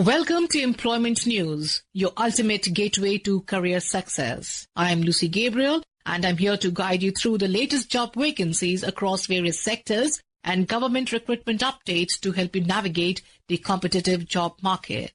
Welcome to Employment News, your ultimate gateway to career success. I am Lucy Gabriel, and I'm here to guide you through the latest job vacancies across various sectors and government recruitment updates to help you navigate the competitive job market.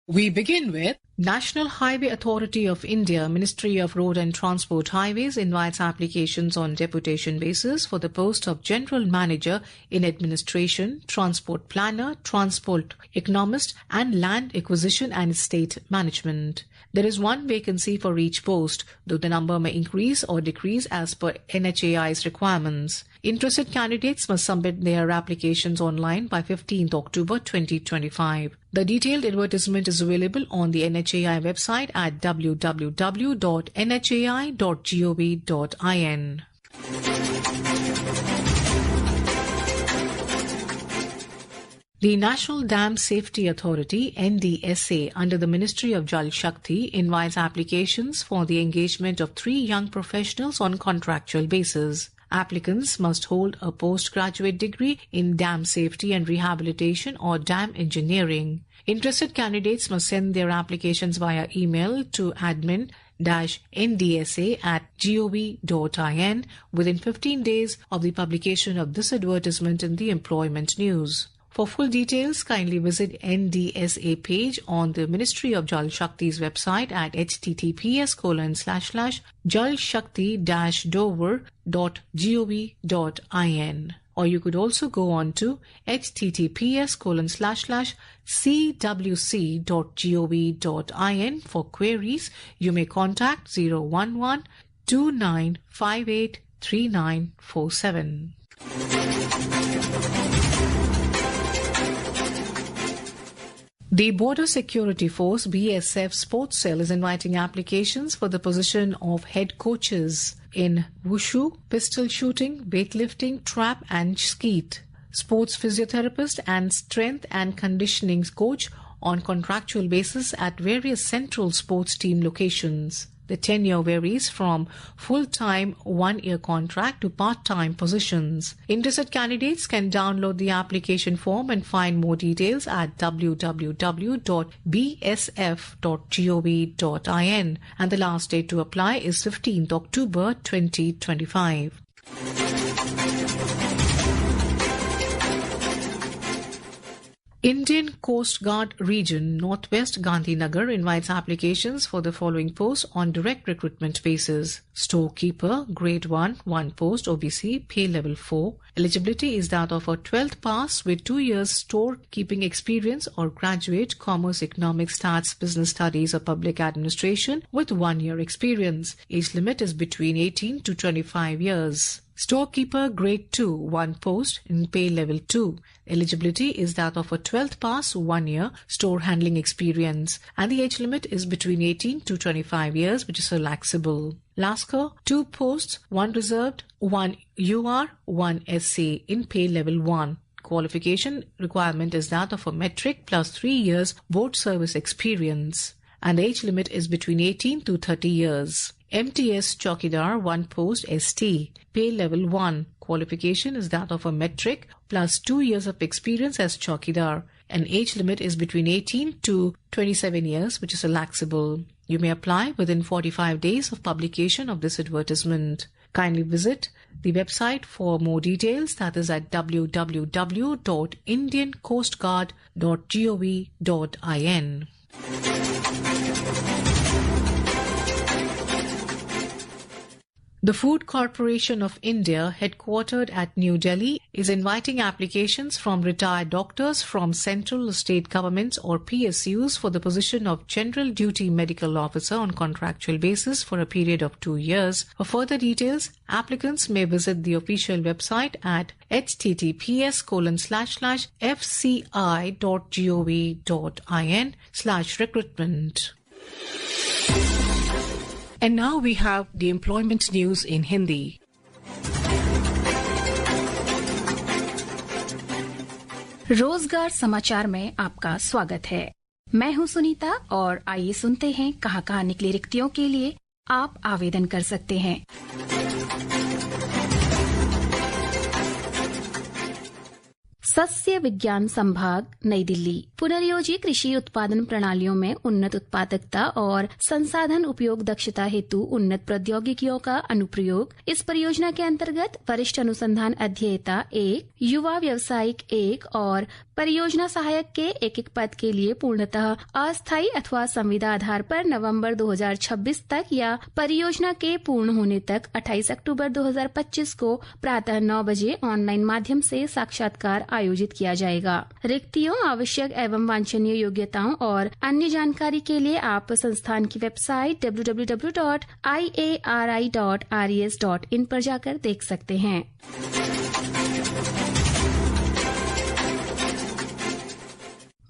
We begin with National Highway Authority of India, Ministry of Road and Transport Highways invites applications on deputation basis for the post of General Manager in Administration, Transport Planner, Transport Economist and Land Acquisition and Estate Management. There is one vacancy for each post, though the number may increase or decrease as per NHAI's requirements. Interested candidates must submit their applications online by 15th October 2025. The detailed advertisement is available on the NHAI website at www.nhai.gov.in. The National Dam Safety Authority (NDSA) under the Ministry of Jal Shakti invites applications for the engagement of 3 young professionals on contractual basis. Applicants must hold a postgraduate degree in dam safety and rehabilitation or dam engineering. Interested candidates must send their applications via email to admin-ndsa@gov.in within 15 days of the publication of this advertisement in the Employment News. For full details, kindly visit NDSA page on the Ministry of Jal Shakti's website at https://jalshakti-dover.gov.in. Or you could also go on to https://cwc.gov.in for queries. You may contact 011-2958-3947. The Border Security Force BSF Sports Cell is inviting applications for the position of head coaches in wushu, pistol shooting, weightlifting, trap and skeet, sports physiotherapist and strength and conditioning coach on contractual basis at various central sports team locations. The tenure varies from full-time 1-year contract to part-time positions. Interested candidates can download the application form and find more details at www.bsf.gov.in, and the last date to apply is 15th October 2025. Indian Coast Guard Region Northwest Gandhinagar invites applications for the following posts on direct recruitment basis. Storekeeper, Grade 1, 1 post, OBC, pay level 4. Eligibility is that of a 12th pass with 2 years storekeeping experience or graduate Commerce, Economics, Stats, Business Studies or Public Administration with 1 year experience. Age limit is between 18 to 25 years. Storekeeper Grade 2, 1 post in pay level 2. Eligibility is that of a 12th pass, 1 year store handling experience, and the age limit is between 18 to 25 years, which is relaxable. Lasker, 2 posts, 1 reserved, 1 UR, 1 SC in pay level 1. Qualification requirement is that of a metric plus 3 years board service experience, and the age limit is between 18 to 30 years. MTS Chowkidar, 1 post ST, pay level 1. Qualification is that of a metric plus 2 years of experience as Chowkidar, and age limit is between 18 to 27 years, which is relaxable. You may apply within 45 days of publication of this advertisement. Kindly visit the website for more details, that is at www.indiancoastguard.gov.in. The Food Corporation of India, headquartered at New Delhi, is inviting applications from retired doctors from central state governments or PSUs for the position of General Duty Medical Officer on contractual basis for a period of 2 years. For further details, applicants may visit the official website at https://fci.gov.in/recruitment. And now we have the employment news in Hindi. रोजगार समाचार में आपका स्वागत है। मैं हूं सुनीता और आइए सुनते हैं कहां निकली रिक्तियों के लिए आप आवेदन कर सकते हैं। सस्य विज्ञान संभाग नई दिल्ली पुनर्योजी कृषि उत्पादन प्रणालियों में उन्नत उत्पादकता और संसाधन उपयोग दक्षता हेतु उन्नत प्रौद्योगिकियों का अनुप्रयोग। इस परियोजना के अंतर्गत वरिष्ठ अनुसंधान अध्येता 1, युवा व्यावसायिक 1 और परियोजना सहायक के एक पद के लिए पूर्णतः अस्थायी अथवा संविदा आधार पर नवंबर 2026 तक या परियोजना के पूर्ण होने तक 28 अक्टूबर 2025 को प्रातः 9 बजे ऑनलाइन माध्यम से साक्षात्कार आयोजित किया जाएगा। रिक्तियों, आवश्यक एवं वांछनीय योग्यताओं और अन्य जानकारी के लिए आप संस्थान की वेबसाइट www.iari.res.in पर जाकर देख सकते हैं।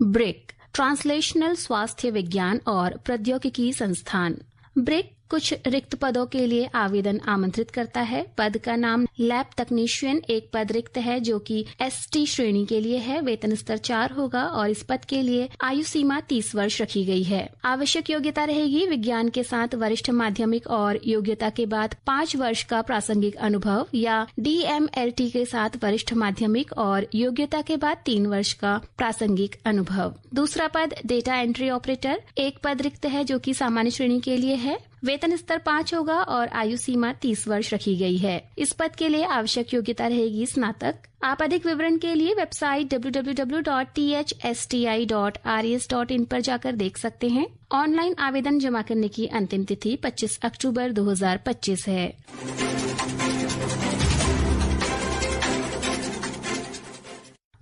ब्रिक ट्रांसलेशनल स्वास्थ्य विज्ञान और प्रौद्योगिकी संस्थान। ब्रिक कुछ रिक्त पदों के लिए आवेदन आमंत्रित करता है। पद का नाम लैब तकनीशियन, एक पद रिक्त है जो कि ST श्रेणी के लिए है। वेतन स्तर 4 होगा और इस पद के लिए आयु सीमा 30 वर्ष रखी गई है। आवश्यक योग्यता रहेगी विज्ञान के साथ वरिष्ठ माध्यमिक और योग्यता के बाद 5 वर्ष का प्रासंगिक अनुभव या DMLT के साथ वरिष्ठ माध्यमिक और योग्यता के बाद 3 वर्ष का प्रासंगिक अनुभव। दूसरा पद डेटा एंट्री ऑपरेटर, एक पद रिक्त है जो कि सामान्य श्रेणी के लिए है। वेतन स्तर 5 होगा और आयु सीमा 30 वर्ष रखी गई है। इस पद के लिए आवश्यक योग्यता रहेगी स्नातक। आप अधिक विवरण के लिए वेबसाइट www.thsti.res.in पर जाकर देख सकते हैं। ऑनलाइन आवेदन जमा करने की अंतिम तिथि 25 अक्टूबर 2025 है।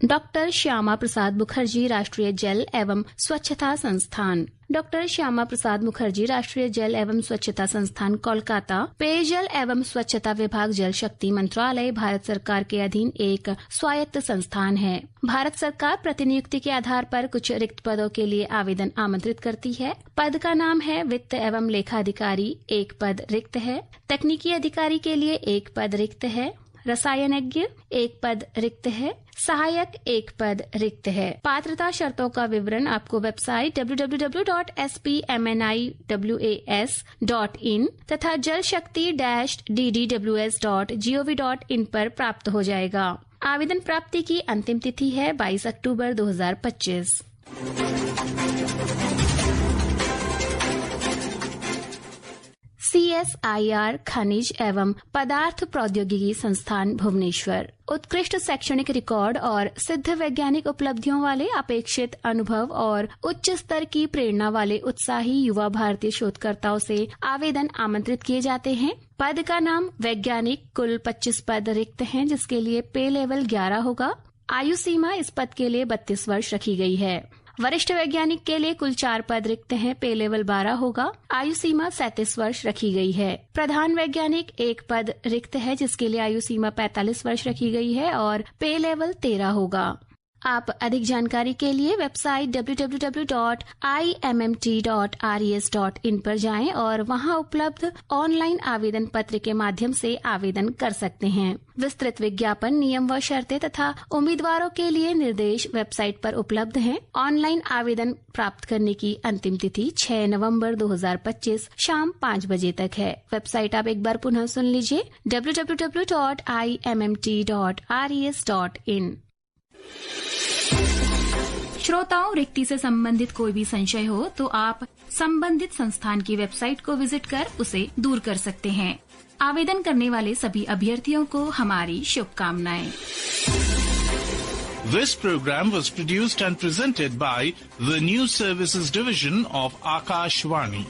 डॉक्टर श्यामा प्रसाद मुखर्जी राष्ट्रीय जल एवं स्वच्छता संस्थान। डॉक्टर श्यामा प्रसाद मुखर्जी राष्ट्रीय जल एवं स्वच्छता संस्थान कोलकाता पेयजल एवं स्वच्छता विभाग जल शक्ति मंत्रालय भारत सरकार के अधीन एक स्वायत्त संस्थान है। भारत सरकार प्रतिनियुक्ति के आधार पर कुछ रिक्त पदों के लिए आवेदन आमंत्रित करती है। पद का नाम है वित्त एवं लेखा अधिकारी, एक पद रिक्त है। तकनीकी अधिकारी के लिए एक पद रिक्त है। रसायनज्ञ एक पद रिक्त है। सहायक एक पद रिक्त है। पात्रता शर्तों का विवरण आपको वेबसाइट www.spmniwas.in तथा jalshakti-ddws.gov.in पर प्राप्त हो जाएगा। आवेदन प्राप्ति की अंतिम तिथि है 22 अक्टूबर 2025। CSIR खनिज एवं पदार्थ प्रौद्योगिकी संस्थान भुवनेश्वर उत्कृष्ट शैक्षणिक रिकॉर्ड और सिद्ध वैज्ञानिक उपलब्धियों वाले अपेक्षित अनुभव और उच्च स्तर की प्रेरणा वाले उत्साही युवा भारतीय शोधकर्ताओं से आवेदन आमंत्रित किए जाते हैं। पद का नाम वैज्ञानिक, कुल 25 पद रिक्त हैं जिसके लिए पे लेवल 11 होगा। आयु सीमा इस पद के लिए 32 वर्ष रखी गई है। वरिष्ठ वैज्ञानिक के लिए कुल 4 पद रिक्त हैं, पे लेवल 12 होगा। आयु सीमा 37 वर्ष रखी गई है। प्रधान वैज्ञानिक एक पद रिक्त है जिसके लिए आयु सीमा 45 वर्ष रखी गई है और पे लेवल 13 होगा। आप अधिक जानकारी के लिए वेबसाइट www.immt.res.in पर जाएं और वहां उपलब्ध ऑनलाइन आवेदन पत्र के माध्यम से आवेदन कर सकते हैं। विस्तृत विज्ञापन, नियम व शर्तें तथा उम्मीदवारों के लिए निर्देश वेबसाइट पर उपलब्ध हैं। ऑनलाइन आवेदन प्राप्त करने की अंतिम तिथि 6 नवंबर 2025 शाम 5 बजे तक है। वेबसाइट आप एक बार पुनः सुन लीजिए www.immt.res.in। श्रोताओं, रिक्ति से संबंधित कोई भी संशय हो तो आप संबंधित संस्थान की वेबसाइट को विजिट कर उसे दूर कर सकते हैं। आवेदन करने वाले सभी अभ्यर्थियों को हमारी शुभकामनाएं। This program was produced and presented by the News Services Division of Akashvani.